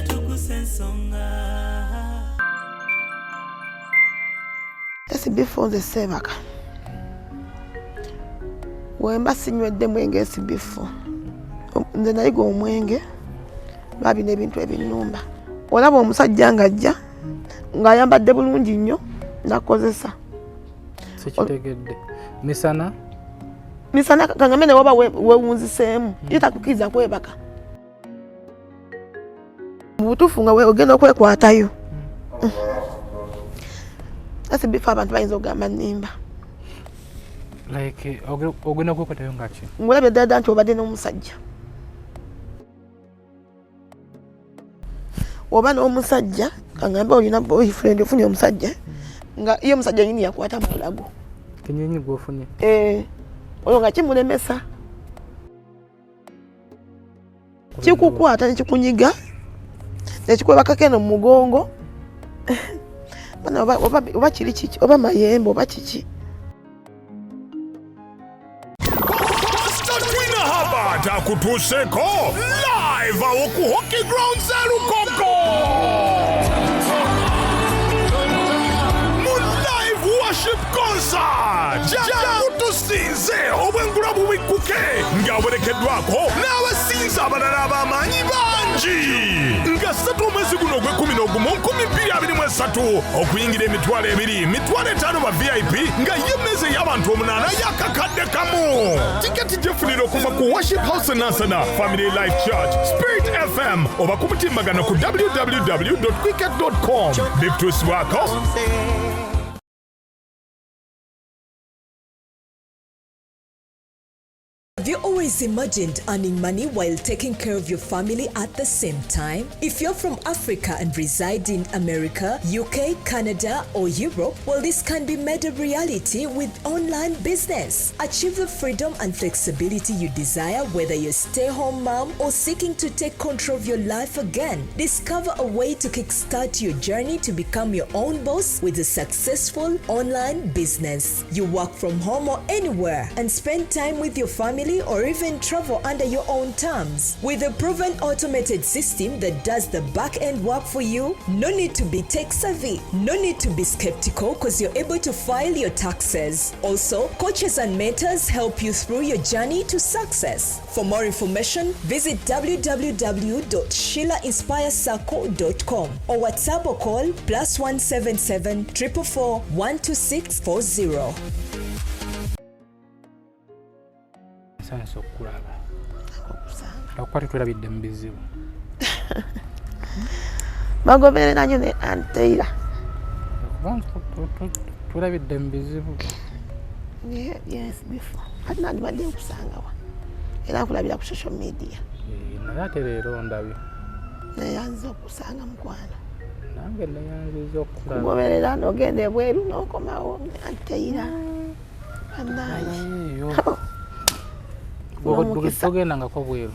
Tuggussa Enssonga. SB4 nze Sebaka. Wemba sinywedde mwenge SB4. Nze nayiga omwenge lwabi n'ebintu ebinnumba. Olaba omusajja ng'ajja ng'ayambadde bulungi nnyo nakozesa. Sekitegedde. Misana kangamene waba wewunziseemu ye takukkiriza kwebaka. Mu butuufu nga ogenda okwekwatayo. SB4 abantu bayinza okugamba nnimba. Like ogenda okwekwatayo nga ki? Ngulabye ddala nti obadde n'omusajja. Oba n'omusajja kangambe olina boyfriend ofunye omusajja nga ye omusajja nyini yakwata mu bulago. Kinyenyi gwofunye? Oyo nga kimulemesa. Kikukwata nekikunyiga nekikwebaka keno mu mugongo. Oba kiri kiki oba mayembe oba kiki. Takutuseko live ku Hockey Grounds Lukoko. Live worship concert. Jakutusinze obwengulabu bwikuke ng'awerekeddwako n'abasinza abalala ab'amaanyi bangi. Nga 3 mwezi guno ogw'Omukozi 2023 okuyingira emitwalo 2, mitwalo 5 ba VIP nga y'emmeze y'abantu 8 yakakadde kamu. Tiketi gyefunira okuva ku Worship House Nansana, Family Life Church, Spirit FM oba ku mutimbagano ku www.quicket.com. Bituswako. Have you always imagined earning money while taking care of your family at the same time? If you're from Africa and reside in America, UK, Canada, or Europe, well, this can be made a reality with online business. Achieve the freedom and flexibility you desire, whether you're a stay-home mom or seeking to take control of your life again. Discover a way to kickstart your journey to become your own boss with a successful online business. You work from home or anywhere and spend time with your family or even travel under your own terms. With a proven automated system that does the back-end work for you, no need to be tech savvy, no need to be skeptical because you're able to file your taxes. Also, coaches and mentors help you through your journey to success. For more information, visit www.sheilainspirecircle.com or WhatsApp or call +177 444 12640. Sanso kulaba. Akwati tulabidde mu bizibu. Bagoberera nnyo ne anteira. Tulabidde mu bizibu. Yes, before. Kati nandi badde okusanga wa. Era nkulabira ku social media. Naye ate leero ndabyo. Nayanza okusanga mukwano. Nange nayanziza okulaba. Kugoberera n'ogenda ebweru n'okomawo ne anteira. Anayi. Ogenda nga kwabweru.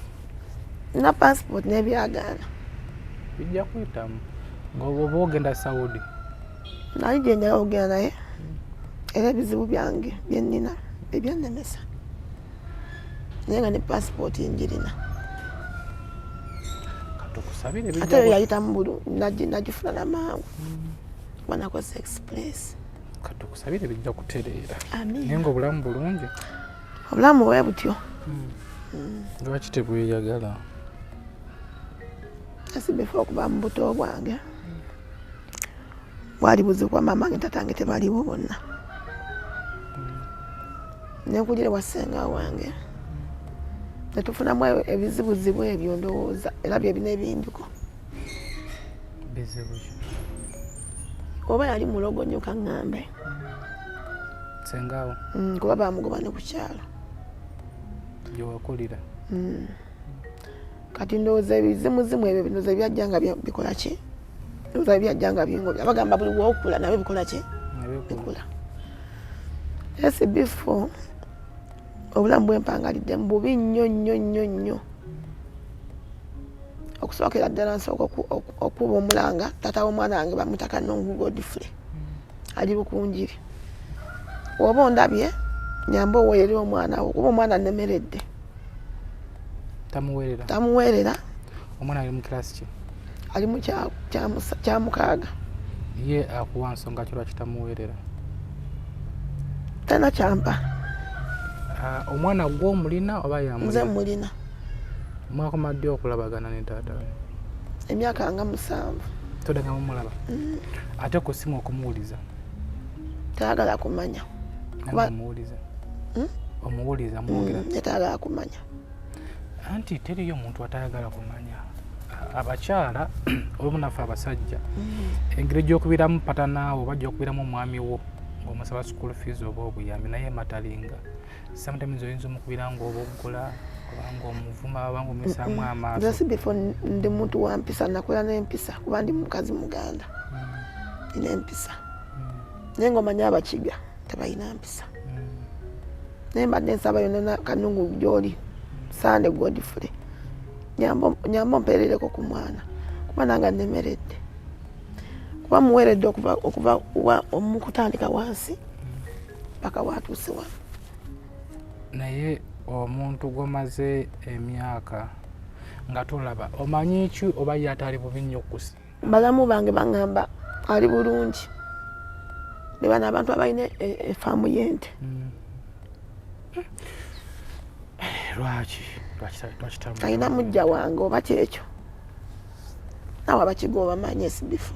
Na passport n'ebyagaana. Bijja kuyitamu. Ng'oba ogenda Saudi. Naye gye njagala okugenda naye era ebizibu byange bye nnina ebyannemesa. Naye nga ne passport njirina. Katukusabire bijja. Ate yayita mu bulu nagifuna na mangu. Wanakoze express. Katukusabire bijja kutereera. Amin. Naye ng'obulamu bulungi. Obulamu bwe butyo. Lwaki tebweyagala? SB4 okuva mu buto bwange bwali buzibu kwa mama nge tatange tebaliwo bonna. Nenkugire wa Senga wange netufunamu ebizibuzibu ebyo ndowooza era bye bina ebinduko. Bizibu ki? Oba yali mulogo nnyo kaŋŋambe. Sengawo? Kuba bamugoba ne ku kyalo. Gyewakulira? Kati ndowooza ebizimuzimu ebyo ndowooza byajja nga bikola ki? Ndowooza byajja nga bingobya. Bagamba buli w'okula nabyo bikola ki? Bikula. SB4 obulamu bw'empangalidde mu bubi nnyo nnyo nnyo nnyo. Okusookera ddala nsooka okuba omulanga taata w'omwana wange bamutaka Nongu Godfrey ali Bukunjiri. Oba ondabye nyamba oweerere omwana wo kuba omwana annemeredde. Tamuweerera? Tamuweerera. Omwana ali mu kirasi ki? ali mu kya mukaaga. Ye akuwa nsonga ki lwaki tamuweerera? Tana kyampa. Omwana gwo mulina oba yamulina? Nze mulina. Mwakoma ddi okulabagana ne taata we? Emyaka nga 7. Todanga mumulaba? Ate ku ssimu okumuwuliza? Tayagala kumanya. Omuwuliza? Omuwuliza mwogera? Tayagala kumanya. Anti teriyo omuntu atayagala kumanya. Abakyala olumu naffe abasajja engeri gy'okubiramu patanaawo oba gy'okubiramu omwami wo ng'omusaba school fees oba obuyambi naye matalinga. Sometimes oyinza omukubira ng'oboggola kubanga omuvuma abanga omusaamu amaaso. Nze Sb4 ndi muntu wa mpisa, nakola n'empisa kuba ndi mukazi Muganda. Nina empisa. Naye ng'omanya Abakiga tebalina mpisa. Naye mbadde nsaba yonna Kanungu gy'oli Sande Godfrey. Nyambo mperereko ku mwana kuba nanga nnemeredde. Kuba muweeredde okuva omukutandika wansi paka watuuse wano. Naye omuntu gomaze emyaka nga tolaba omanyi ki oba ye atali bubi nnyo okusi? Balamu bange bangamba ali bulungi. Be bana abantu abalina efaamu y'ente. Lwaki alina mujja wange oba kyekyo nawe Abakiga obamanyi Sb4.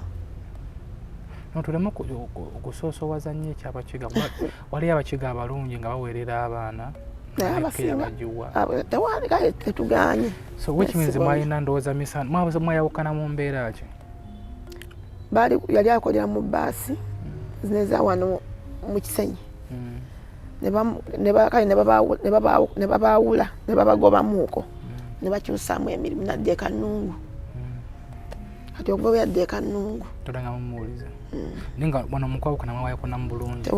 Tuleme okusoosowaza nnyo ekyabakiga. Waliyo Abakiga abalungi nga baweerera abaana tewandika tetuganye. So which means mwalina ndowooza misana mwayawukana mu mbeera ki? Yali akolera mu baasi zino eza wano mu Kisenyi. Ne babaawula ne babagobamuuko ne bakyusaamu emirimu nadde e Kanungu. Kati ogoba yadde e Kanungu. Todanga mumuwuliza? Ninga wano mukwawukana mwawayakona mu bulungi?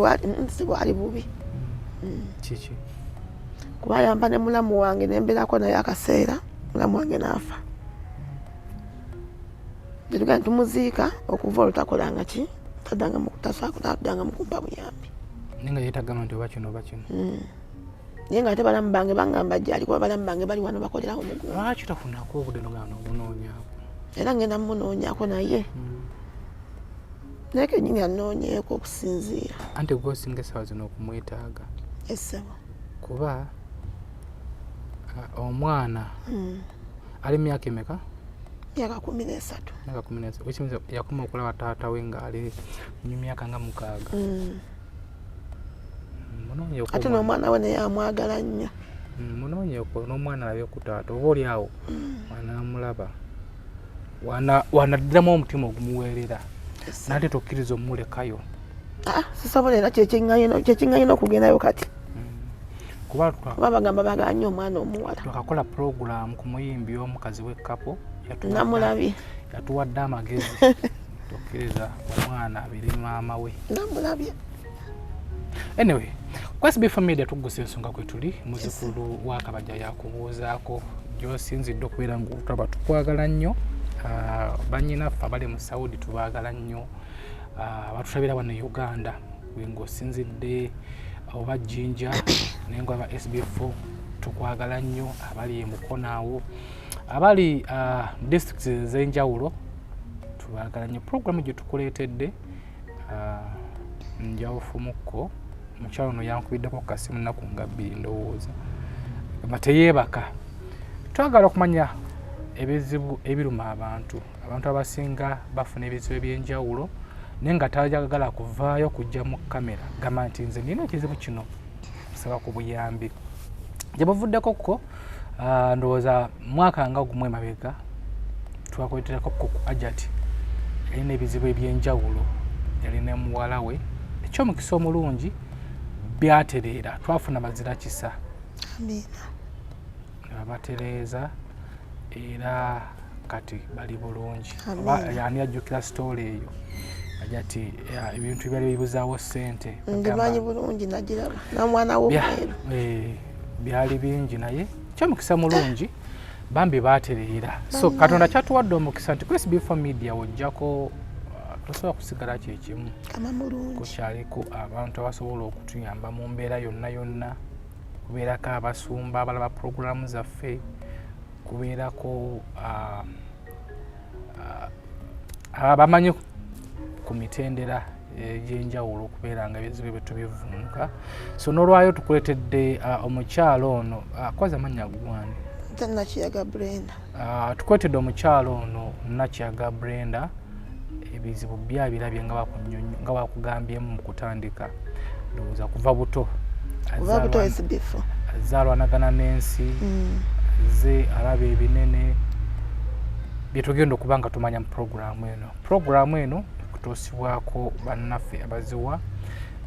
Tewali bubi. Kiki? Kuba yampa ne mulamu wange nembeerako naye akaseera mulamu wange n'afa. Tetugenda tumuziika okuva olwo takolanga ki tadanga mu kumpa buyambi. Ninga yetagamba nti oba kino oba kino. Naye nga ate balamu bange bangamba gyali kuba balamu bange bali wano bakolerawo omugumu. Lwaki tafunako obudde nogamba n'obunoonyaako? Era ngenda mumunoonyaako naye naye kennyini anoonyeeko okusinziira. Anti gwosinga essaawa zino okumwetaaga? Essebo. Kuba omwana ali myaka emeka? Myaka 13. Myaka 13. Which means yakoma okulaba taata we ng'ali mu myaka nga 6. Ate n'omwana we naye amwagala nnyo. Munoonyeeko n'omwana alabye ku taata oba oli awo wanaamulaba wanaddiramu omutima ogumuweerera nate tokkiriza omulekayo. Sisobola era kyekiŋŋanyina okugendayo kati. Kuba bagamba bagala nnyo omwana omuwala. Twakakola puroguramu ku muyimbi w'omukazi w'ekkapo. Namulabye. Yatuwadde amagezi tokkiriza omwana abiri maama we. Namulabye. Anyway, kwa SB4 Media Tuggussa Enssonga kwe tuli muzzukulu wa Kabajja yakubuuzaako gy'osinzidde okubeera ng'otaba tukwagala nnyo. Bannyinaffe abali mu Saudi tubaagala nnyo. Batutabira wano e Uganda ng'osinzidde oba Jinja naye ngo aba SB4 tukwagala nnyo. Abali e Mukonaawo abali districts ez'enjawulo tubaagala nnyo. Programu gye tukuleetedde njawufumukko mukyalo ono yankubiddeko kasimu nnaku nga 2 ndowooza nga teyeebaka. Twagala okumanya ebizibu ebiruma abantu abasinga bafuna ebizibu ebyenjawulo naye nga tajagala kuvaayo kujja mu kamera gamba nti nze nina ekizibu kino nsaba ku buyambi. Gye bavuddeko ko ndowooza mwaka nga gumu emabega twakoleterako ku Ajati yalina ebizibu ebyenjawulo, yalina muwala we ekyomukisa omulungi byatereera twafuna bazira kisa. Amiina. Batereeza era kati bali bulungi. Yani ajjukira story eyo Ajati ebintu byali bibuzaawo ssente. Ndimanyi bulungi nagiraba n'omwana w'omweru. Byali bingi naye kyomukisa mulungi bambi batereera. So Katonda kyatuwadde omukisa nti ku SB4 Media wojjako tosobola kusigala kyekimu. Kukyaliko abantu abasobola okutuyamba mu mbeera yonna kubeerako abasumba abalaba puroguramu zaffe, kubeerako abamanyi ku mitendera egy'enjawulo okubeera nga ebizibu bye tubivunka. So n'olwayo tukuletedde omukyalo ono kwaza amannya gwani? Nakiyaga Brenda. Tukuletedde omukyalo ono Nakiyaga Brenda, ebizibu byabirabye nga bakugambyemu mu kutandika, ndowooza kuva buto SB4 azaalwanagana n'ensi ze alaba ebinene byetugenda okuba nga tumanya mu programu eno ekutuusibwako bannaffe abaziwa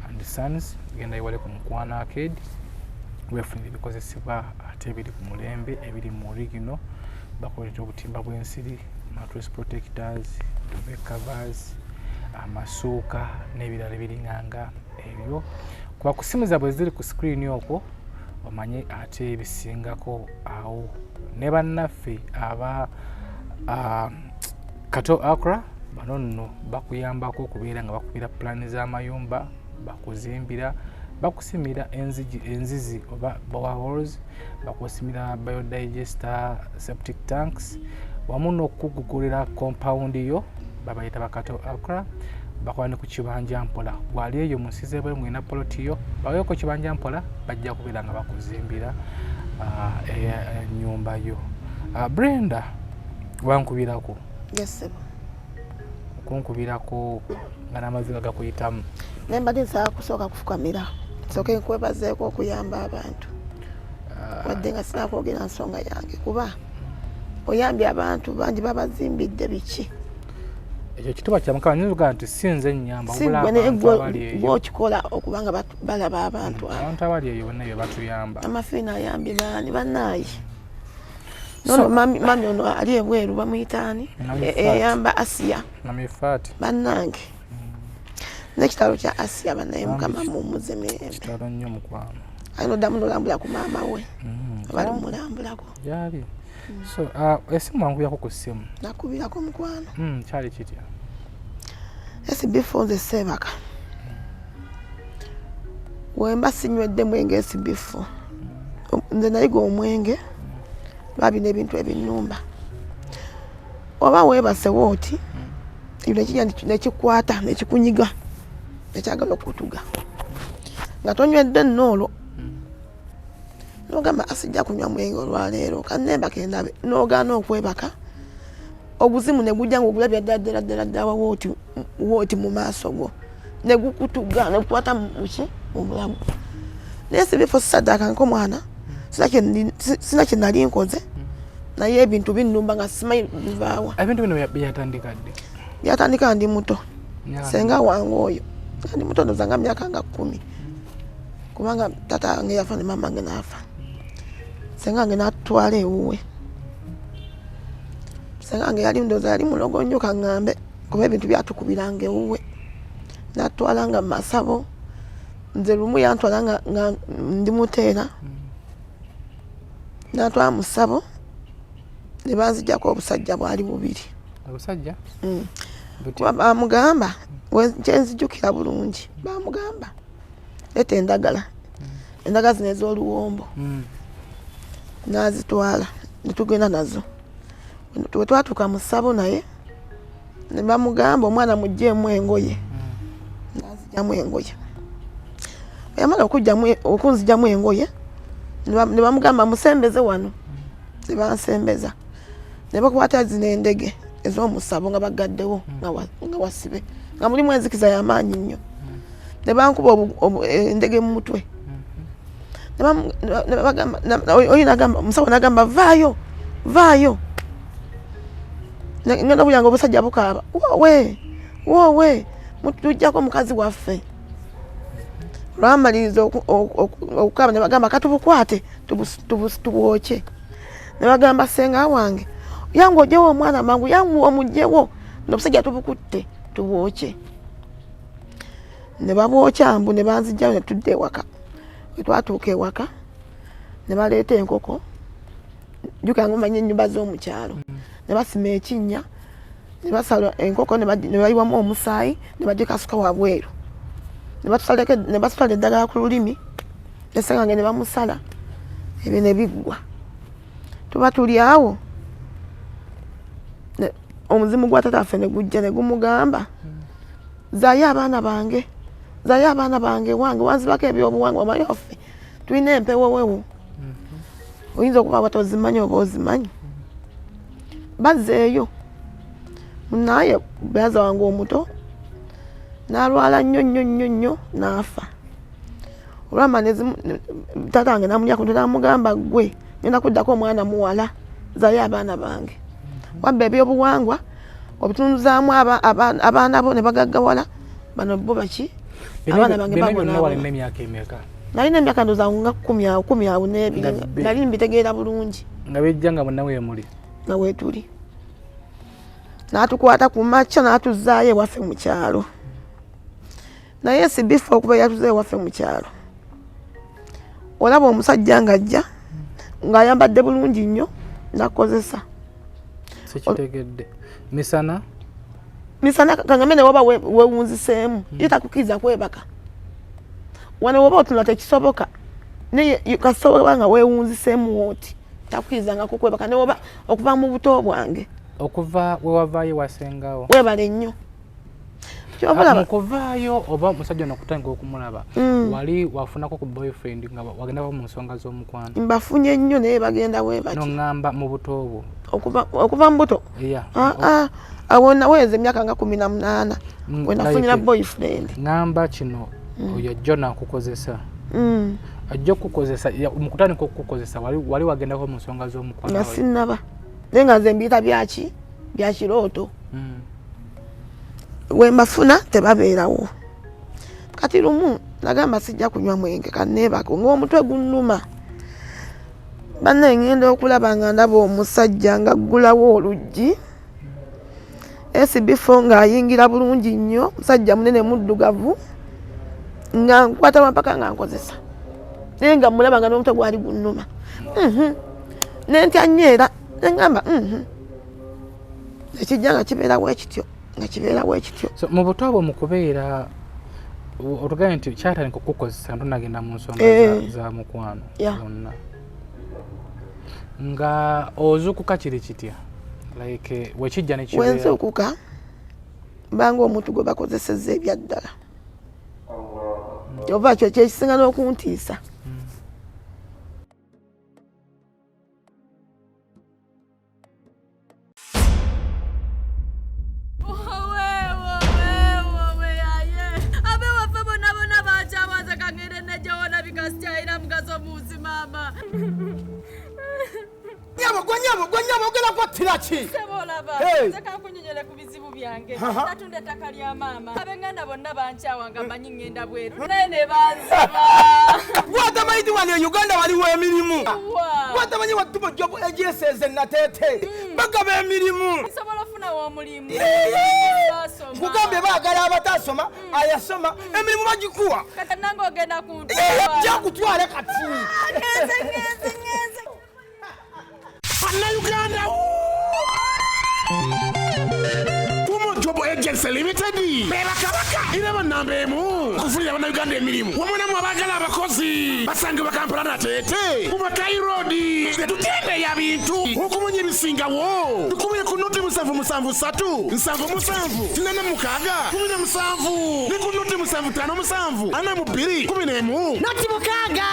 and Sons, genda iwale ku Mukwano Arcade weefunira ebikozesebwa ate ebiri ku mulembe ebiri mu original. Bakoleddwa obutimba bw'ensiri, mattress protectors, duvet covers, amasuuka n'ebirala ebiringanga ebyo. Kuba ku simu zaabwe ziri ku screen okwo omanye ate ebisingako awo. Ne bannaffe aba Kato Accra bano nno bakuyambako okubeera nga bakubira pulaani z'amayumba, bakuzimbira, bakusimira enzizi oba boreholes, bakusimira biodigester septic tanks, wamu n'okukugulira compound yo babayita Bakato Accra. Bakola ne ku kibanja mpola, bwali eyo mu nsi z'ebweru mwina poloti yo baweeko kibanja mpola bajja kubeera nga bakuzimbira ennyumba yo. Brenda, wankubirako? Yes sir. Kunkubirako nga n'amaziga gakuyitamu. Nembadde nsaba kusooka kufukamira nsooke nkwebazeeko okuyamba abantu wadde nga sinakwogera nsonga yange kuba oyambye abantu bangi babazimbidde biki. Ekyo kituba kya Mukama nyizuga nti sinze nnyamba gw'okikola okuba nga balaba abantu abali eyo bonna bye batuyamba. Amafiina ayambye baani bannaayi. Nono mami ono ali ebweru bamuyitaani eyamba Asia bannange n'ekitalo kya Asia bannaye Mukama mumuze mirembe. Kitalo nnyo mukwano. Ayina oddamu n'olambula ku maama we abali mulambulako gyali. So esimu wankubirako ku ssimu? Nakubirako mukwano. Kyali kitya? SB4 nze Sebaka wemba sinywedde mwenge SB4 nze nayiga omwenge lwabina ebintu ebinnumba oba weebase wooti ebyo nekijja nekikwata nekikunyiga nekyagala okutuga nga tonywedde nno olwo n'ogamba asijja kunywa mwenge olwaleero kanembaka endabe n'ogaana okwebaka obuzimu ne gujja ng'ogulabya ddala wooti mu maaso go ne gukutuga ne gukwata muki mu bulamu. Naye SB4 saddaaka nk'omwana sina kye nali nkoze naye ebintu binnumba nga simanyi bivaawa. Ebintu bino byatandika ddi? Byatandika ndi muto. Senga wange oyo ndi muto ndoza nga myaka nga 10 kubanga tata wange yafa ne mama wange n'afa. Senga wange n'atutwala ewuwe. Senga wange yali ndoza yali mulogo nnyo kaŋŋambe kuba ebintu byatukubiranga ewuwe. N'atutwala nga masabo nze lumu yantwala nga ndi muteera n'atwala mu ssabo ne banzijjako obusajja bwali bubiri. Obusajja? Bamugamba kyenzijjukira bulungi bamugamba leeta endagala endagala zino ez'oluwombo n'azitwala ne tugenda nazo. Bwe twatuuka mu ssabo naye ne bamugamba omwana muggyeemu engoye n'azijjamu engoye. Bwe yamala okunzijjamu engoye ne bamugamba musembeze wano ne bansembeza ne bakwata zino endege ez'omusabo nga bagaddewo nga wasibe nga mulimu enzikiza y'amaanyi nnyo ne bankuba endege mu mutwe omusawo n'agamba vaayo ngenda bulya nga obusajja bukaaba woowe tujjako mukazi waffe. Lwamaliriza okukaaba ne bagamba katubukwate tubwoke ne bagamba senga wange yangu ojewo omwana mangu yangu omugjewo n'obusajja tubukutte tubwoke. Ne babwokya mbu ne banzijjayo ne tudde ewaka. Bwe twatuuka ewaka ne baleeta enkoko jjuka nga omanya ennyumba z'omukyalo ne basima ekinnya ne basala enkoko ne bayiwamu omusaayi ne bagikasuka wabweru ne batutwala eddagala ku lulimi ne senga wange ne bamusala ebyo ne biggwa. Tuba tuli awo omuzimu gwa taata waffe ne gujja ne gumugamba zaayo abaana bange wange wanzibako ebyobuwangwa omanyi waffe tulina empewowewo oyinza okuba batozimanyi oba ozimanyi bazzeeyo naye beyaza wange omuto n'alwala nnyo n'afa olwama taata wange namunyako namugamba gwe ngenda kuddako omwana muwala zaayo abaana bange wabba ebyobuwangwa obitunuzaamu abaana bo ne bagaggawala bano bo baki abaana bange nalina emyaka ndooza nga 10 awo nali mbitegeera bulungi nga bijja nga bonna weemuli nga weetuli n'atukwata ku makya n'atuzaayo ewaffe mu kyalo naye SB4 okuba yatuzaayo ewaffe mu kyalo olaba omusajja ng'ajja ng'ayambadde bulungi nnyo nakozesa sikitegedde misana kangamene woba wewunziseemu yetakukiriza kwebaka wano woba otunula tekisoboka naye kasobola nga wewunziseemu woti takukirizanga kukwebaka ne woba okuva mu buto bwange okuva wewavaayo wasengawo webale nnyo mukuvaayo oba musajja nokutandika okumulaba wali wafunako ku boyfriend nga wagendako mu nsonga z'omukwano mbafunye nnyo naye bagenda webaki noŋŋamba mu buto obwo okuva mu buto awo naweza emyaka nga 18 we nafunira boyfriend ŋŋamba kino oyo ajja nakukozesa ajja okukukozesa mukutandika okukukozesa wali wagendako mu nsonga z'omukwano nga sinnaba naye nga nze mbiyita bya kirooto wembafuna tebabeerawo kati lumu nagamba sijja kunywa mwenge kaneebako ng'omutwe gunnuma banne ngenda okulaba nga ndaba omusajja nga aggulawo oluggi SB4 ng'ayingira bulungi nnyo musajja munene muddugavu nga nkwata mampaka nga nkozesa naye nga mulaba nga n'omutwe gwali gunnuma nentya nnyo era nengamba ekijja nga kibeerawo ekityo so mu buto obwo mu kubeera otugaye nti kyatandika okukukozesa ntonagenda mu nsonga za mukwano zonna nga ozuukuka kiri kitya like wekijja nekibeera wenzuukuka mbanga omuntu gwe bakozesezza ebyaddala oba kyo kyekisinga n'okuntiisa Gwanyama ogenda kwattira ki? Sebola ba. Zeka kunyonyole ku bizibu byange. Natunda ettaka lya maama. Abenganda bonna bankyawa nga manyi ngenda bweru. Nene banziba. Gwatamanyi wano e Uganda waliwo emirimu. Gwatamanyi watubo job agencies natete. Bagaba emirimu. Nsobola ofuna w'omulimu. Kugambe baagala abatasoma ayasoma emirimu bagikuwa. Kati nange ogenda kuntwala. Jakutwala kati. Ngeze. Uganda Tumo Job Agency Limited Beba kabaka iraba nambemu kufulira bana Uganda emirimu wamona mu abagala abakozi basange bakampala na tete kuba Kairodi tutende ya bintu okumunye bisingawo tukubuye ku noti musanvu tinana mukaga kumenya musanvu ni ku noti musanvu ana mu 2 11 noti mukaga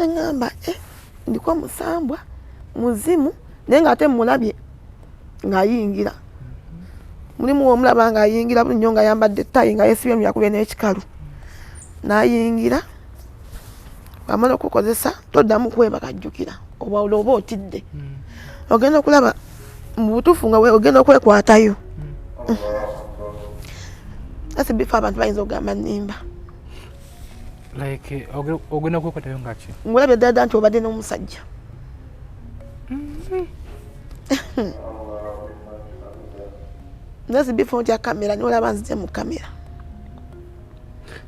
ngamba ndiko Musambwa muzimu naye nga ate mulabye ng'ayingira mulimu omulaba ng'ayingira buli nnyo nga yambadde ttayi nga yeesibye yakubye n'ekikalu n'ayingira bamala okukozesa toddamu kwebaka jjukira oba otidde ogenda okulaba mu butuufu nga ogenda okwekwatayo SB4 abantu bayinza okugamba nnimba like ogenda kwekwatayo ngaki ngulabye ddala nti obadde n'omusajja SB4 ntya kamera nolaba nzije mu kamera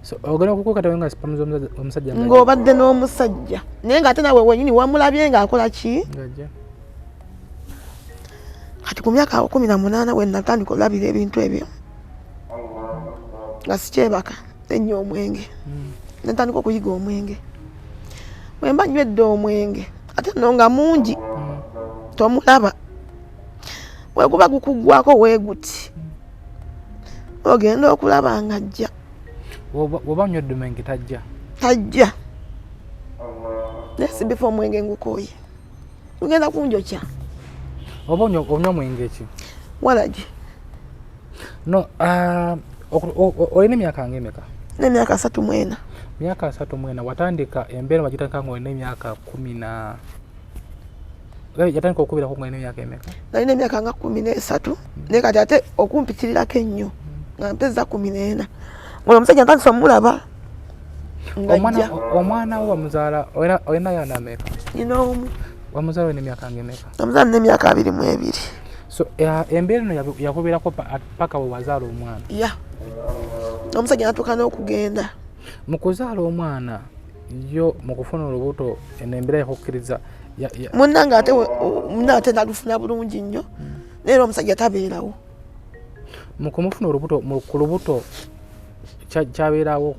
so ogenda kukwatayo nga sipamu z'omusajja ng'obadde n'omusajja naye ng'ate nawe wenyini wamulabye ng'akola ki kati ku myaka 18 we natandika olabira ebintu ebyo nga sikyebaka ennyo omwenge natandika okuyiga omwenge wemba nywedde omwenge ate nno nga mungi tomulaba weguba gukuggwako weeguti ogenda okulaba nga ajja woba nywedde omwenge tajja Sb4 omwenge Nkoooye ugenda kunjokya oba onywa omwenge ki walagi no olina emyaka ng'emeka? N'emyaka 34. Myaka 34 watandika embeera wagitandika ng'olina emyaka 10 yatandika okubira ko ng'olina emyaka emeka? Nalina emyaka nga 13 naye kati ate okumpikirirako ennyo nga mpeza 14 ng'olwo omusajja ntandise omulaba omwana wo wamuzaala olina yana ameka? Nina omu. Wamuzaala olina emyaka ng'emeka? Namuzaala nina emyaka 22. So embeera eno yakubeerako paka bwe wazaala omwana? Omusajja natuuka n'okugenda. Mu kuzaala omwana yo mu kufuna olubuto embeera yakukkiriza munnange ate nalufuna bulungi nnyo naye omusajja tabeerawo. Mu kumufuna olubuto ku lubuto kyabeerawo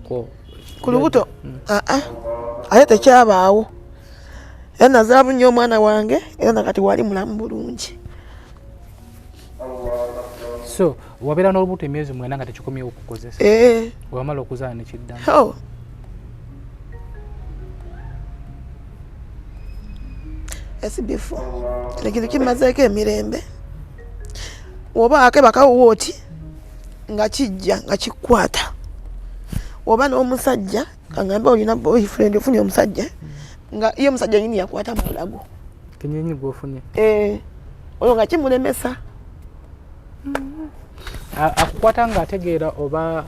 ku lubuto ate tekyabaawo. Era nazaala bunnyo omwana wange era nakati wali mulamu bulungi. So wabeera n'olubuto emyezi 9 nga tekikomyewo okukozesa? Wamala okuzaala nekiddamu? Sb4 ekintu kimazeeko emirembe oba akebakawo oti nga kijja nga kikwata oba n'omusajja kangambe olina boyfriend ofunye omusajja nga iyo omusajja nyini yakwata mulago kenyenyi gwofunye olwo nga kimulemesa akukwata nga ategeera oba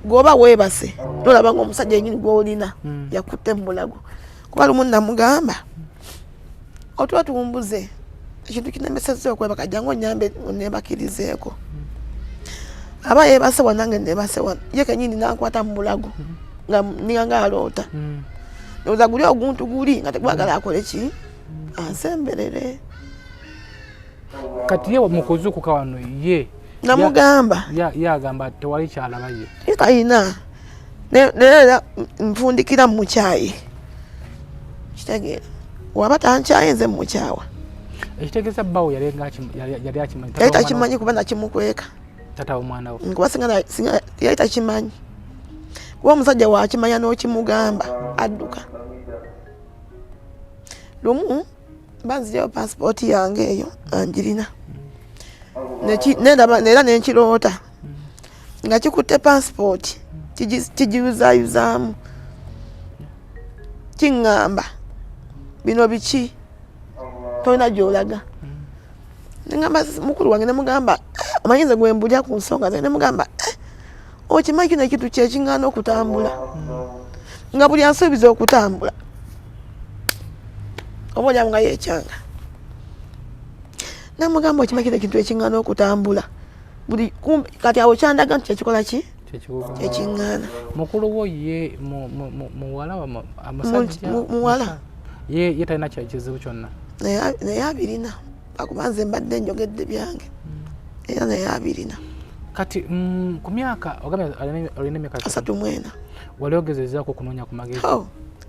gwoba weebase nolaba nga omusajja nyini gwolina yakutte mulago kuba lumu namugamba otuba tuwumbuze ekintu kinemesezza okwebaka jangu onyambe onebakirizeeko aba yeebase wanange nebase wano ye kenyini nakwata mulago nga ninganga aloota noza guli oguntu guli nga tegwagala akole ki ansemberere. Kati ye mukuzukuka wano ye namugamba yagamba tewali kyalaba ye kayina neera nfundikira mu kyayi kitegeera waba tankyaye nze mukyawa ekitegeeza bbawo yali akimanyi? Yali takimanyi kuba nakimukweka tata omwana wo kuba singa yali takimanyi kuba omusajja wakimanya n'okimugamba adduka. Lumu banzireyo passport yange eyo angirina neera nenkiroota nga kikutte passport kigiyuzayuzaamu kiŋŋamba bino biki tolina gyolaga. Nengamba mukulu wange nemugamba omanyi nze gwe mbulya ku nsonga ze nemugamba okimanyi kino ekintu kyekiŋŋaana okutambula nga buli ansuubiza okutambula oba olyamu nga yekyanga. Namugamba okimanyi kino ekintu ekiŋŋaana okutambula buli kati awo kyandaga nti kyekikola ki kyekiŋŋaana. Mukulu wo ye muwala amusajja muwala ye talina kizibu kyonna naye abirina akuba nze mbadde njogedde byange era naye abirina. Kati ku myaka olina emyaka 34 wali ogezezaako okunoonya ku magezi?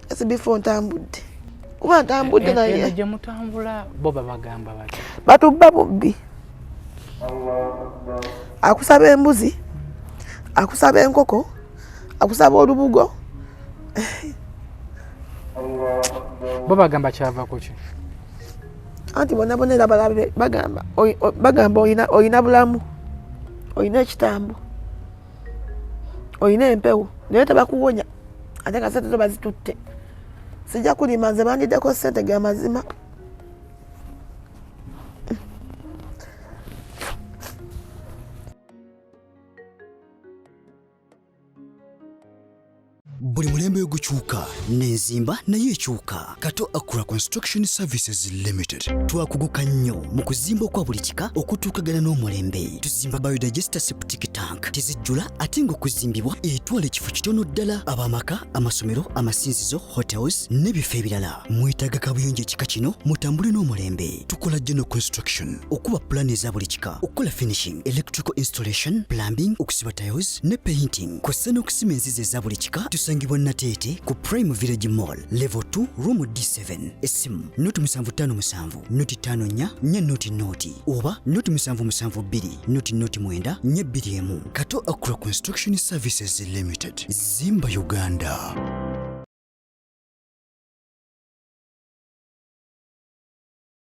Sb4 ntambudde kuba ntambudde naye gye mutambula bo babagamba bati batubba bubbi akusaba embuzi akusaba enkoko akusaba olubugo bo bagamba kyavaako ki? Anti bonna era balabe bagamba olina bulamu olina ekitambo olina empewo naye tebakuwonya ate nga sente zo bazitutte. Sijja kulima nze bandiddeko sente ga mazima. Buli mulembe gukyuka n'enzimba nayo ekyuka. Kato Akura Construction Services Limited twakuguka nnyo mu kuzimba kwa buli kika okutuukagana n'omulembe. Tuzimba biodigester septic tank tizijjula ate ng'okuzimbibwa etwala ekifo kitono ddala ab'amaka, amasomero, amasinzizo, hotels n'ebifo ebirala. Mwetaaga kabuyonjo ekika kino mutambule n'omulembe. Tukola general construction okuba plan eza buli kika, okukola finishing, electrical installation, plumbing, okusiba tiles ne painting kw'ossa n'okusima enzizi eza buli kika. Tusange asangibwa Natete ku Prime Village Mall level 2 room D7 esimu noti 757 noti 54 noti noti oba noti 772 noti 9 2 Kato Akura Construction Services Limited Zimba Uganda.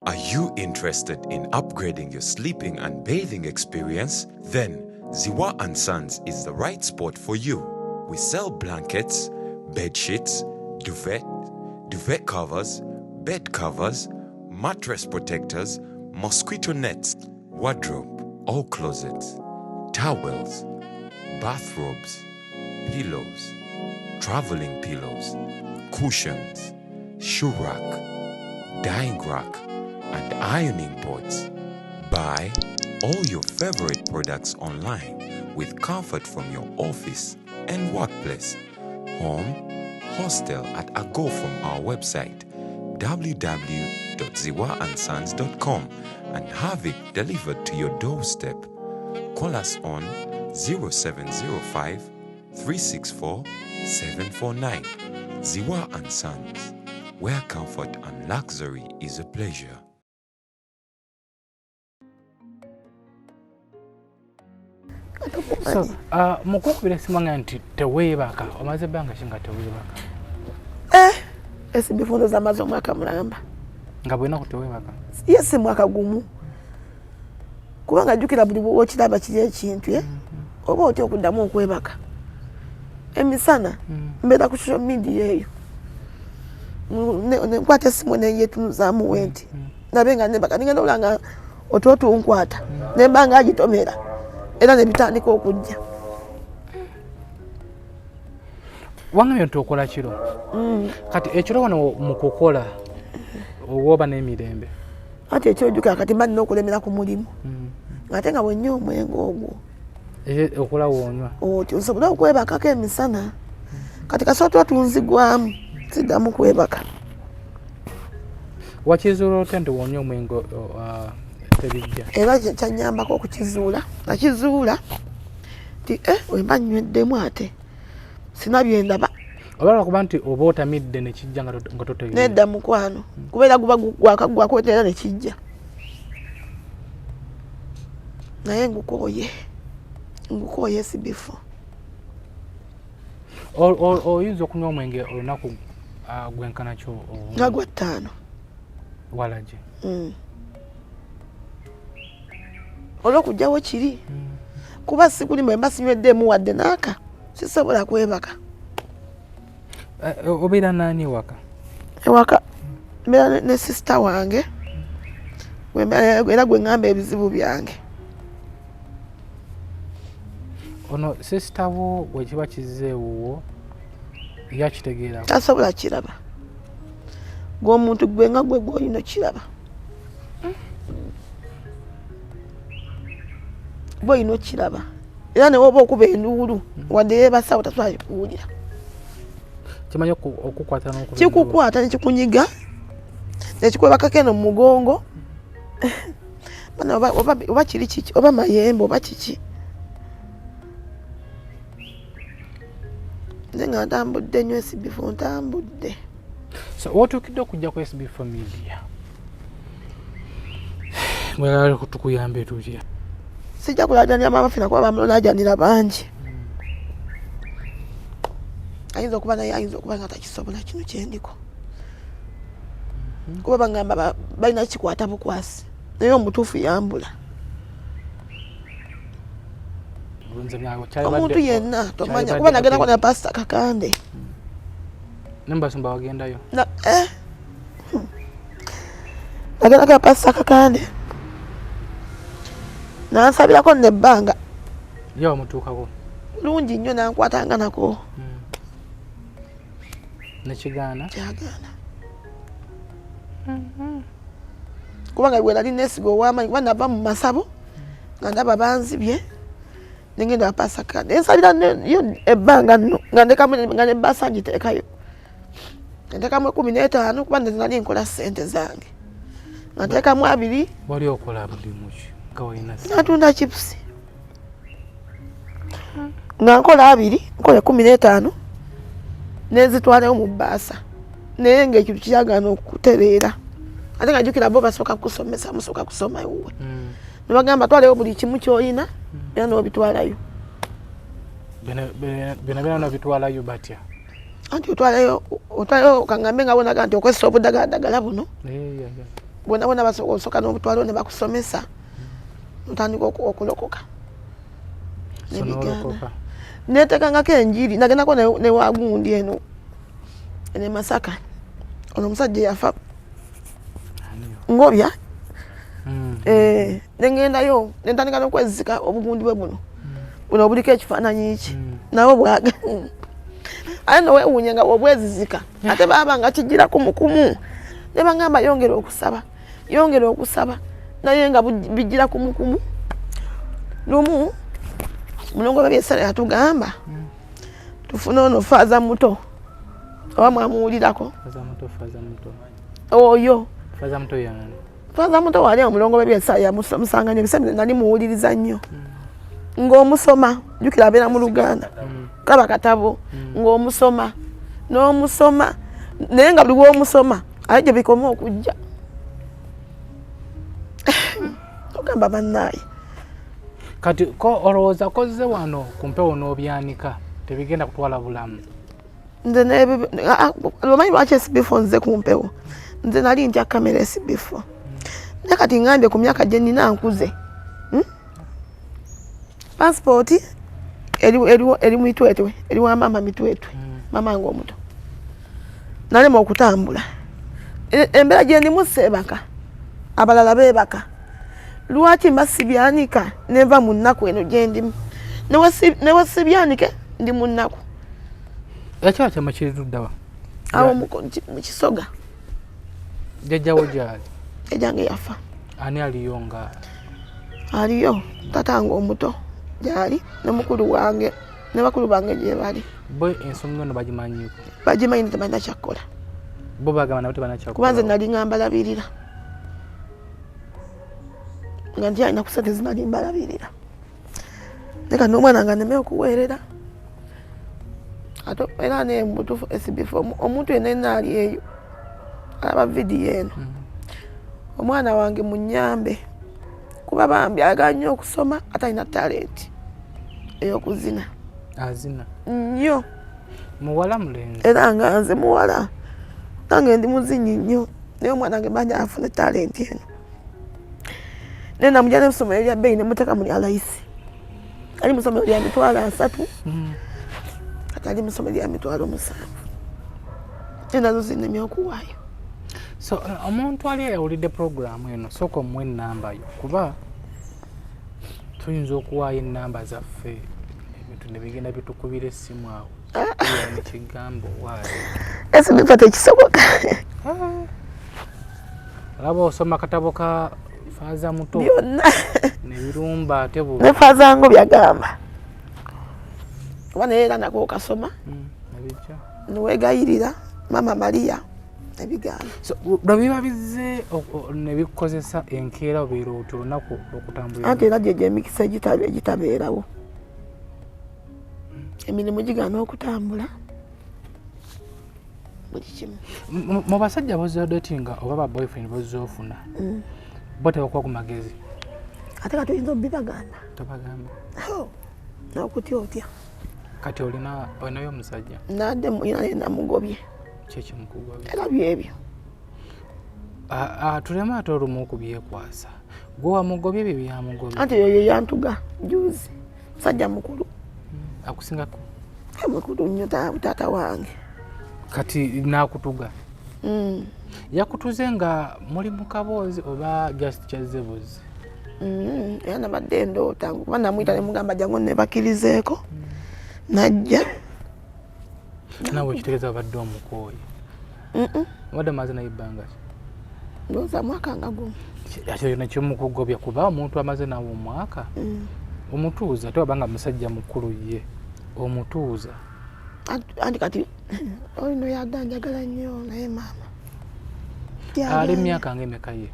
Are you interested in upgrading your sleeping and bathing experience? Then Ziwa & Sons is the right spot for you. We sell blankets, bed sheets, duvet covers, bed covers, mattress protectors, mosquito nets, wardrobe, all closets, towels, bathrobes, pillows, traveling pillows, cushions, shoe rack, dyeing rack, and ironing boards. Buy all your favorite products online with comfort from your office and workplace, home, hostel at a go from our website www.ziwaansons.com and have it delivered to your doorstep. Call us on 0705 364 749. Ziwa & Sons, where comfort and luxury is a pleasure. So, mukukubira simanga nti teweebaka omaze banga shinga teweebaka. SB4 zamazo mwaka mulamba. Nga bwena kuteweebaka. Yes mwaka gumu. Kubanga jukira buli wo kiraba kiri ekintu oba otyo okuddamu okwebaka. Emisana mbera ku social media eyo. Ne kwate simu ne yetunuzamu wenti. Nabenga nebaka ningenda olanga ototo nkwata. Nembanga agitomera. Era ne bitandika okujja. Wange yonto okola kiro. Kati ekiro wano mukukola owoba n'emirembe. Ate ekyo juka kati mbadde n'okulemera ku mulimu. Ate nga bwennywa omwenge ogwo. Okola wonywa. Otyo nsobola okwebakako emisana. Kati kasooto tunzigwamu siddamu kwebaka. Wakizuula otya nti wonywa omwenge tebijja? Era kyanyambako okukizuula. Nakizuula nti wemba nnyweddemu ate sinabye ndaba. Obalaba kuba nti oba otamidde ne kijja nga totegeera. Nedda mukwano. Kubeera guba gwakagwako era ne kijja. Naye Nkoooye SB4. Oyinza okunywa omwenge olunaku gwenkana kyo? Nga gwa 5. Walaje? Olw'okujjawo kiri. Kuba sikuli mwemba sinyweddemu wadde n'aka. Sisobola kwebaka. Obeera nani waka? Ewaka mbeera ne sister wange. Era gwe ngamba ebizibu byange. Ono sister wo wekiba kizeewo yakitegeera? Tasobola kiraba. Gw'omuntu gwe nga gwe gw'olina kiraba. Boyino kiraba. Era ne woba okuba enduulu wadde yeebasawo tasobola kuwulira. Kimanyi okukwata n'okuba kikukwata ne kikunyiga ne kikwebakako eno mu mugongo. Bana oba kiri kiki oba mayembe oba kiki. Nze nga ntambudde nnyo SB4 ntambudde. So otuukidde okujja ku SB4 Media. Mwagala tukuyambe tutya? Sijja kulajanira mabafina kuba bamulajanira bangi. Ayinza okuba naye ayinza okuba nga takisobola kino kyendiko. Kuba bangamba balina kikwata bukwasi. Naye omutuufu yambula. Omuntu yenna tomanya kuba nagenda kwa na Pastor Kakande. Nembasumba wagendayo? Nagenda kwa Pastor Kakande. Nansabirako nebbanga. Yo mutuukako? Lungi nnyo nankwatanga nako. Nekigaana? Kyagaana. Kubanga bwe nali neesiga ow'amaanyi kuba nava mu masabo nga ndaba banzibye nengenda Pastor Kakande. Ensabira yo ebbanga nno nga ndekamu nga ne basa ngiteekayo. Ndekamu 15 kuba nali nkola ssente zange. Nga nteekamu 2. Wali okola bulimu ki? Natunda chips. Nga nkola 2, nkola 15. nezitwalayo mu bbaasa naye ng'ekintu kyagana okutereera ate nga jjukira bo basooka kusomesa musooka kusoma iwe ne bagamba twalayo buli kimu ky'olina era n'obitwalayo byonna n'obitwalayo batya anti otwalayo kangambe nga bonaga nti okozesa obuddagadagala buno bonna basooka n'obutwalayo ne bakusomesa otandika okulokoka nebigaana netekangako enjiri nagendako newagundi eno ene Masaka ono omusajja yafa ngobya nengendayo nentandika n'okwezizika obugundi bwe buno obuliko ekifaananyi ki nawe bwaga ate nowewuunya nga obwezizika ate baba nga kijira kumukumu ne bagamba yongera okusaba naye nga bijira kumukumu lumu mulongo babyesala yatugamba tufune ono faaza muto oba mwamuwulirako oyo faaza muto wali omulongo babyesala yamusanganya ebisembe nali muwuliriza nnyo ng'omusoma jjukira abeera mu Luganda kaba katabo ng'omusoma n'omusoma naye nga buli w'omusoma ate gye bikoma okujja ogamba bannaye kati ko olowooza kozze wano ku mpewo n'obyanika tebigenda kutwala bulamu nze omanyi lwaki SB4 nze ku mpewo nze nali ntya kamera SB4 naye kati ngambye ku myaka gye nnina nkuze passport eri mitwetwe eri wa mama mitwetwe mama ngo omuto nalema okutambula embeera gye ndimu seebaka abalala beebaka lwaki mbasibyanika neva mu nnaku eno gye ndimu newesibyanike ndi mu nnaku ekyala kyama kiriruddawa awo mu Kisoga jjajjawo gyali ejange yafa ani aliyo nga aliyo tatanga omuto gyali ne mukulu wange ne bakulu bange gye bali bo ensonga eno bagimanyiko bagimanyi tebalina kyakukola bo bagamba nabo tebalina kyakukola kuba nze nali ngambalabirira nga nti alina kusente zinali mbalabirira neka n'omwana nga neme okuweerera ate era nembutufu SB4 omuntu yena enaali eyo alaba vidiyo eno omwana wange munyambe kuba bambi ayagala nnyo okusoma ate alina talenti ey'okuzina azina nnyo muwala mulenzi era nga nze muwala nange ndi muzinyi nnyo naye omwana wange banja afune talenti eno naye namujja n'essomero erya bbeeyi ne muteeka mu lya layisi ali mu ssomero lya mitwalo 3 kati ali mu ssomero lya mitwalo 7 nazo zinemye okuwaayo. So omuntu ali ayawulidde programu eno sooka omuwe ennamba yo kuba tuyinza okuwaayo ennamba zaffe ebintu ne bigenda bitukubira essimu awo nekigambo waayo SB4 tekisoboka alaba osoma katabo ka faaza muto byonna nebirumba ate ne faaza ngo byagamba oba naye era nako okasoma nebijja niwegayirira mama Maria ebigamba so lwabiba bizze nebikozesa enkeera obeera oti olunaku okutambula ate era gye gy'emikisa egitabeerawo emirimu gigaana okutambula buli kimu mu basajja bozodatinga oba ba boyfriend bozoofuna bo tebakuwa ku magezi ate kati oyinza obibagamba tobagamba n'okutya otya kati olinayo omusajja nadde naye namugobye kyekimukugobye era byebyo tulema ate olumu okubyekwasa gwe wamugobye ebyo byamugobye anti yoyo yantuga juzi musajja mukulu akusingako mukulu nnyo taata wange kati nakutuga yakutuze nga muli mu kaboozi oba just kyazebuzi era nabadde ndoota kuba namuyita nemugamba jangu nebakirizeeko najja nawe ekitegeeza babadde omukooye obadde amaze naye ebbanga ndowooza mwaka nga gumu ate yona kyomukugobya kuba omuntu amaze nawe omwaka omutuuza ate wabanga musajja mukulu ye omutuuza anti kati olino yadda njagala nnyo naye maama ali emyaka ng'emeka ye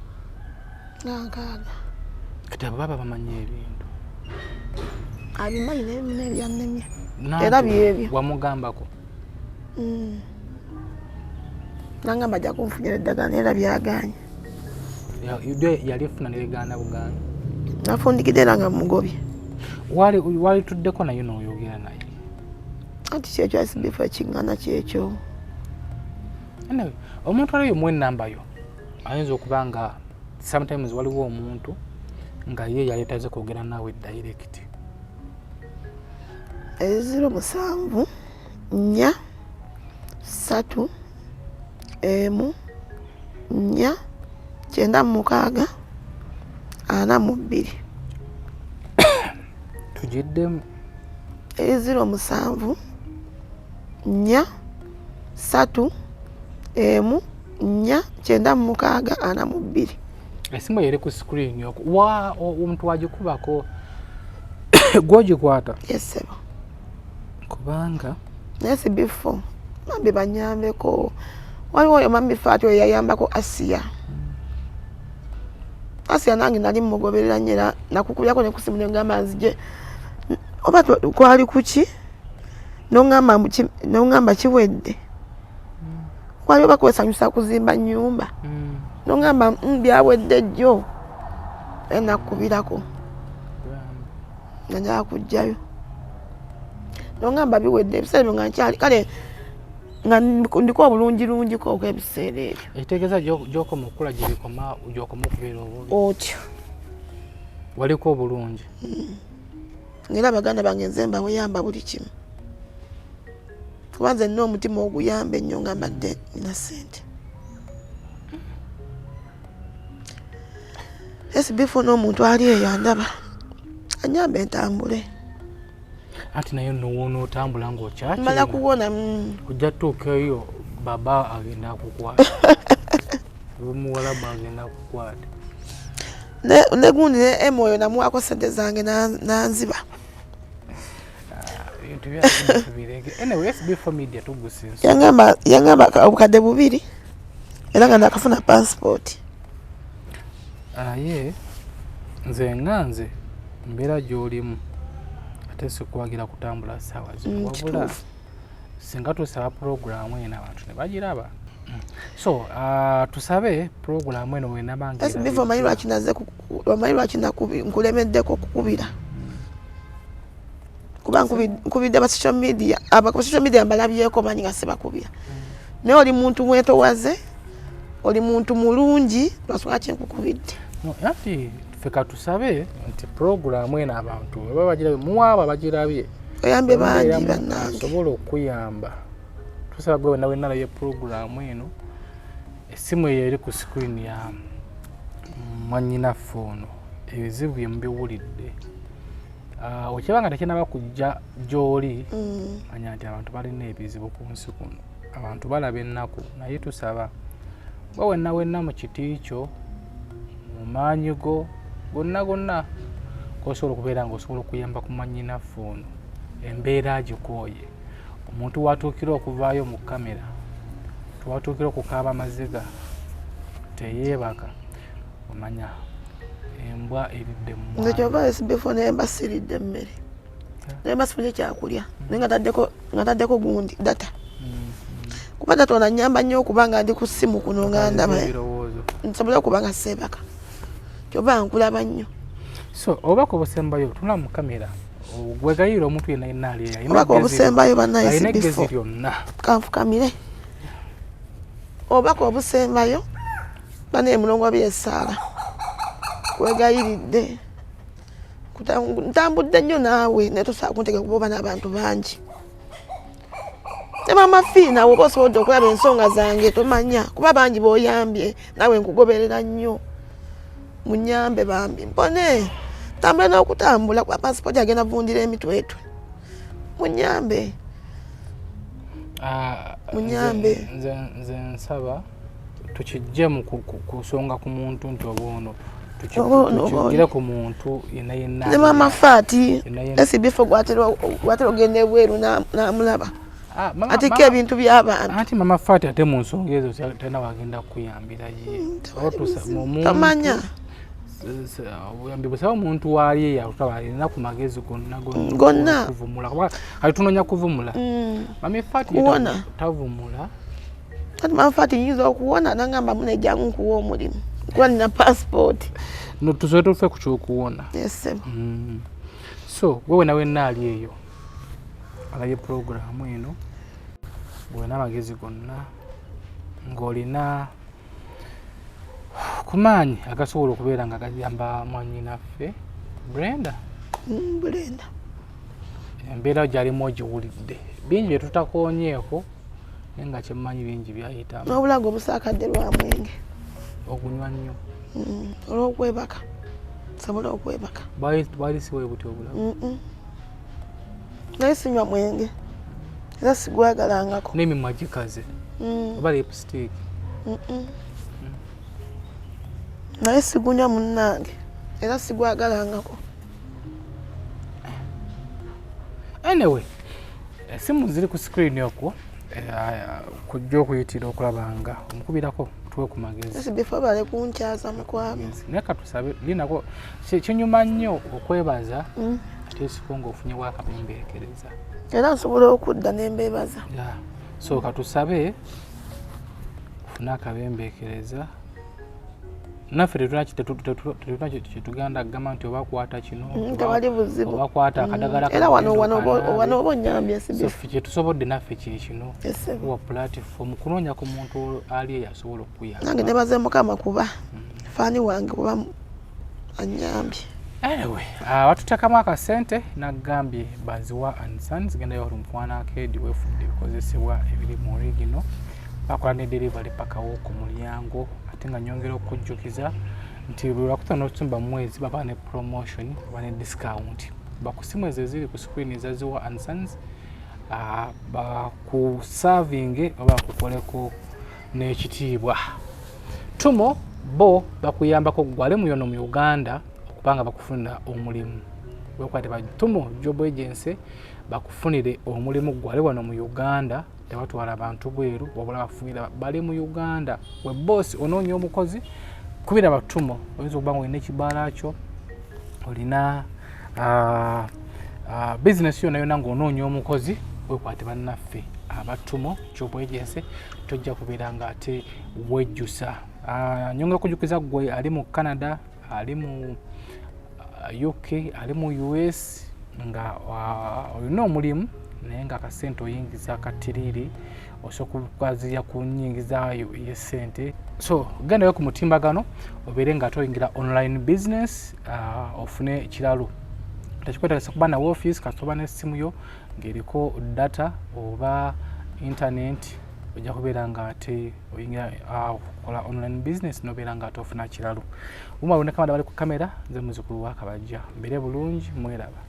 nkaaga kati abo baba bamanyi ebintu abimanyi naye bina ebyannemye era byebyo wamugambako Nangamba ja kunfunyira eddagala era byaganye. Yali efuna n'egaana bugaana. Nafundikidde era nga mugobye. Wali tuddeko naye n'oyogera naye. Ati kyekyo SB4 ekiŋŋaana kyekyo. Anyway, omuntu aliyo mu ennamba yo ayinza okuba nga sometimes waliwo omuntu nga ye yaleetaze kwogera naawe direct. 07 4 3 4 9 42 tujiddemu 07 4 3 4 9 esimu yeri ku screen yoko wa omuntu wagikubako gwogikwata. Yes sir. Kubanga SB4 mambe banyambeko waliwo oyo mambi Faatio yayambako Asia nange nali mugoberera nyera nakukubyako ne kusimu ngamba nzije oba kwali kuki nongamba kiwedde kwali oba kwesanyusa kuzimba nyumba nongamba byawedde jjo nakubirako nanjala kujjayo nongamba biwedde ebiseera nga nkyali kale nga ndiko obulungirungiko okwebiseera ebyo ekitegeeza gyokoma okukula gyebikoma gyokoma okubeera obubi otyo waliko obulungi ngera baganda bange nze mbaweyamba buli kimu kuba nze nina omutima oguyamba ennyo nga mbadde nina ssente. SB4 n'omuntu ali eyo andaba anyamba entambule. Ati naye nowoona otambula ng'okyaki mala kuwona ojja tuukeyo baba agenda kukwata omuwalabu agenda kukwata negundi ne emoyo namuwako sente zange nanziba. Anyway, SB4 Media Tuggussa Enssonga yangamba obukadde 2 era nga nakafuna passport. Ye nze nganze mbeera gy'olimu ate sikwagira kutambula ssaawa zino wabula singa tusaba puroguramu eno abantu ne bagiraba. So tusabe puroguramu eno wenabangira SB4 omanyi lwaki nkulemeddeko okukubira kuba nkubidde ba social media mbalabyeko manyi nga sebakubira naye oli muntu mwetowaze oli muntu mulungi lwasonga kyenkukubidde. Ati feka tusabe nti puroguramu eno abantu baba bagirabye muwaaba bagirabye oyambe bangi bannange asobola okuyamba. Tusaba gwe nawe nalabye puroguramu eno essimu eyo eri ku screen ya mwannyinaffe ono ebizibu bye mubiwulidde. Okibanga tekinaba kujja gy'oli manya nti abantu balina ebizibu ku nsi kuno abantu balaba ennaku naye tusaba gwe wenna mu kiti kyo mu maanyi go gonna kosobola okubeera ng'osobola okuyamba ku mwannyinaffe ono embeera agikooye omuntu watuukira okuvaayo mu kamera tuwatuukira okukaaba amaziga teyeebaka omanya embwa eridde mu nze kyova SB4 naye mbasiridde emmere naye mbasifunye kyakulya naye nga taddeko gundi data kuba data onanyamba nnyo okuba nga ndi ku ssimu kuno nga ndaba nsobole okuba nga seebaka kyova nkulaba nnyo. So obaka obusembayo tuna mu kamera gwegayira omuntu yenna yenna ali obaka obusembayo bannaye SB4 byonna kanfukamire obaka obusembayo bannaye mulongo byesaala wegayiridde ntambudde nnyo naawe naye tosobola kuntegeka kuba oba n'abantu bangi ne mama fiina woba osobodde okulaba ensonga zange tomanya kuba bangi b'oyambye naawe nkugoberera nnyo munyambe bambi mpone tambula n'okutambula kuba pasipoti agenda vundira emitwetwe munyambe nze nsaba tukijje mu kusonga ku muntu nti oba ono tukigire ku muntu yenna yenna ne mama faati SB4 gwatera ogenda ebweru n'amulaba atiko ebintu by'abantu anti mama faati ate mu nsonga ezo tena wagenda kukuyambira ye tomanya obuyambi busaba omuntu wali yataba alina ku magezi gonna kuvumula kuba kali tunonya kuvumula mami Fati kuwona tavumula kati mami Fati yinza okuwona nangamba mune jangu nkuwa omulimu kuba nina passport no tusobola tufe ku kyokuwona so wewe nawe naali eyo alaye programu eno bwena amagezi gonna ng'olina kumaanyi agasobola okubeera nga gayamba mwannyinaffe Brenda. Brenda Embeera gyalimu ogiwulidde bingi bye tutakoonyeeko naye nga kyemmanyi bingi byayitamu n'obulago obusaakadde lwa mwenge okunywa nnyo olw'okwebaka sobola okwebaka bwali siwe buti obulago naye sinywa mwenge era sigwagalangako n'emimwa gikaze oba lipstick naye sigunywa munnange era sigwagalangako anyway esimu ziri ku screen okwo kujja okuyitira okulabanga omukubirako tuwe ku magezi SB4 bale kunkyaza mukwano naye katusabe linako kinyuma nnyo okwebaza ate siko ng'ofunye wakabembeekereza era nsobola okudda nembeebaza so katusabe ofune akabembeekereza naffe tetulina kyetuganda kugamba nti obakwata kino tewali buzibu obakwata akadagala era wano oba onyambye SB4 kyetusobodde naffe kiri kino wa platform kunoonya ku muntu ali eyasobola okuyamba nange nebaze mukama kuba faani wange kuba anyambye anyway watuteekamu akasente nagambye Baziwa and Sons gendayo wali mukwana akedi wefudde ebikozesebwa ebiri mu origino bakola ne delivery paka wo ku mulyango ate nga nyongera okujjukiza nti buli lwakutano okusumba mu mwezi baba ne promotion baba ne discount bakusimu ezo eziri ku screen za Baziwa and Sons bakusavinge oba bakukoleko n'ekitiibwa tumo bo bakuyambako gwale muyono mu Uganda okubanga bakufunira omulimu wekwate batumo job agency bakufunire omulimu gwale wano mu Uganda tebatwala abantu bweru wabula bafunira bali mu Uganda we boss onoonya omukozi kubira batumo oyinza okuba nga olina ekibaala kyo olina business yona yona ng'onoonya omukozi wekwate bannaffe abatumo job agency tojja kubeera nga ate wejjusa nyongera okujjukiza gwe ali mu Canada ali mu UK ali mu US nga olina omulimu naye nga akasente oyingiza akatiriri osobola okukwazirya ku nnyingizaayo ey'essente so gendayo ku mutimbagano obeere nga toyingira online business ofune ekiralo tekikwetagisa kuba nawe office kasitoba n'essimu yo ng'eriko data oba internet ojja kubeera nga ate oyingira okukola online business n'obeera nga ate ofuna kiralo umwe aboneka bali ku kamera nze muzukulu wa Kabajja mbere bulungi mweraba